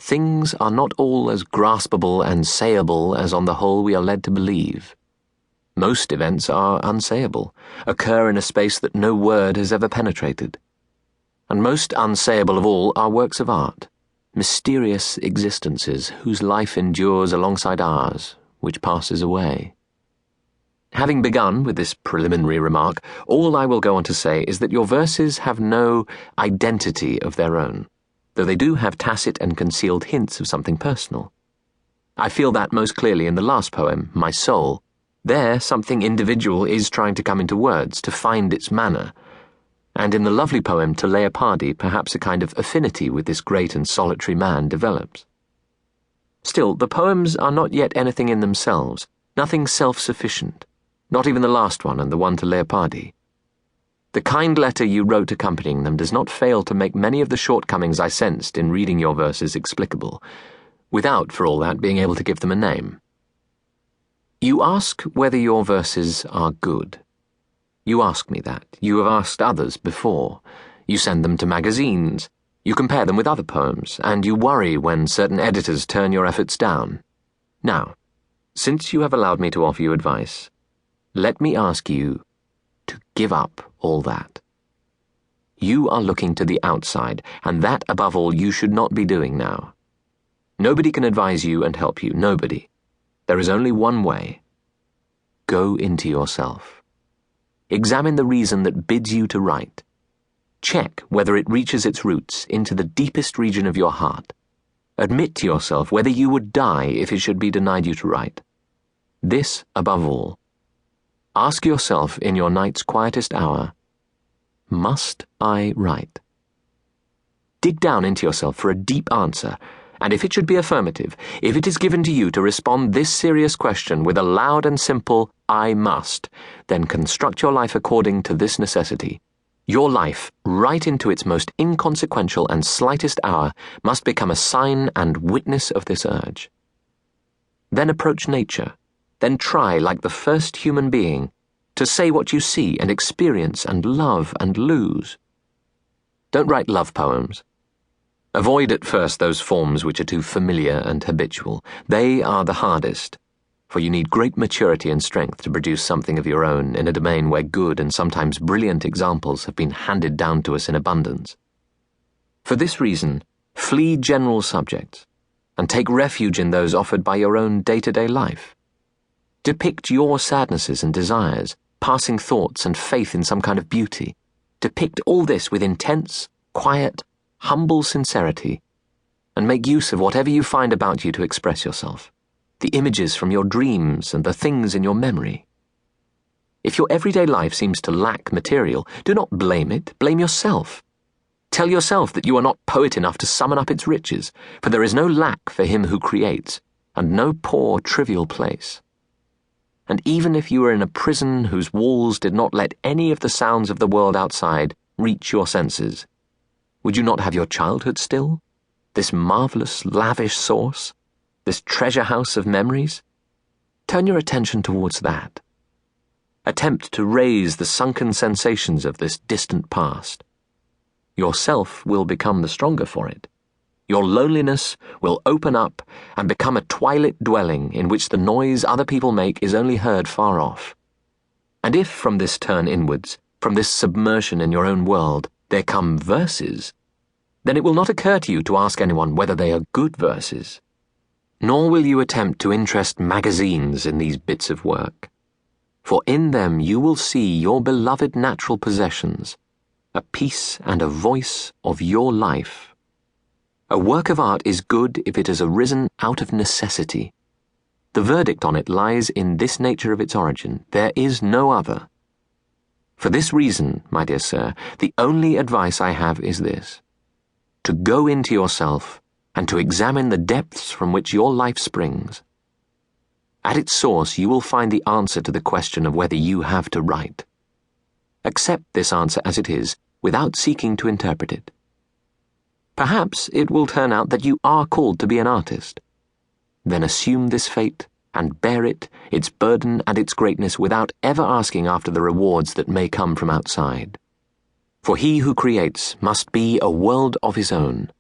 things are not all as graspable and sayable as on the whole we are led to believe. Most events are unsayable, occur in a space that no word has ever penetrated. And most unsayable of all are works of art, mysterious existences whose life endures alongside ours, which passes away. Having begun with this preliminary remark, all I will go on to say is that your verses have no identity of their own, though they do have tacit and concealed hints of something personal. I feel that most clearly in the last poem, My Soul. There, something individual is trying to come into words, to find its manner. And in the lovely poem To Leopardi, perhaps a kind of affinity with this great and solitary man develops. Still, the poems are not yet anything in themselves, nothing self-sufficient, not even the last one and the one to Leopardi. The kind letter you wrote accompanying them does not fail to make many of the shortcomings I sensed in reading your verses explicable, without, for all that, being able to give them a name. You ask whether your verses are good. You ask me that. You have asked others before. You send them to magazines. You compare them with other poems, and you worry when certain editors turn your efforts down. Now, since you have allowed me to offer you advice, let me ask you to give up all that. You are looking to the outside, and that, above all, you should not be doing now. Nobody can advise you and help you, nobody. There is only one way. Go into yourself. Examine the reason that bids you to write. Check whether it reaches its roots into the deepest region of your heart. Admit to yourself whether you would die if it should be denied you to write. This above all. Ask yourself in your night's quietest hour, must I write? Dig down into yourself for a deep answer, and if it should be affirmative, if it is given to you to respond this serious question with a loud and simple I must, then construct your life according to this necessity. Your life, right into its most inconsequential and slightest hour, must become a sign and witness of this urge. Then approach nature. Then try, like the first human being, to say what you see and experience and love and lose. Don't write love poems. Avoid at first those forms which are too familiar and habitual. They are the hardest, for you need great maturity and strength to produce something of your own in a domain where good and sometimes brilliant examples have been handed down to us in abundance. For this reason, flee general subjects, and take refuge in those offered by your own day-to-day life. Depict your sadnesses and desires, passing thoughts and faith in some kind of beauty. Depict all this with intense, quiet, humble sincerity, and make use of whatever you find about you to express yourself, the images from your dreams and the things in your memory. If your everyday life seems to lack material, do not blame it, blame yourself. Tell yourself that you are not poet enough to summon up its riches, for there is no lack for him who creates, and no poor, trivial place. And even if you were in a prison whose walls did not let any of the sounds of the world outside reach your senses, would you not have your childhood still? This marvelous, lavish source? This treasure house of memories? Turn your attention towards that. Attempt to raise the sunken sensations of this distant past. Yourself will become the stronger for it. Your loneliness will open up and become a twilit dwelling in which the noise other people make is only heard far off. And if from this turn inwards, from this submersion in your own world, there come verses, then it will not occur to you to ask anyone whether they are good verses. Nor will you attempt to interest magazines in these bits of work. For in them you will see your beloved natural possessions, a piece and a voice of your life. A work of art is good if it has arisen out of necessity. The verdict on it lies in this nature of its origin. There is no other. For this reason, my dear sir, the only advice I have is this: to go into yourself and to examine the depths from which your life springs. At its source you will find the answer to the question of whether you have to write. Accept this answer as it is, without seeking to interpret it. Perhaps it will turn out that you are called to be an artist. Then assume this fate and bear it, its burden and its greatness, without ever asking after the rewards that may come from outside. For he who creates must be a world of his own,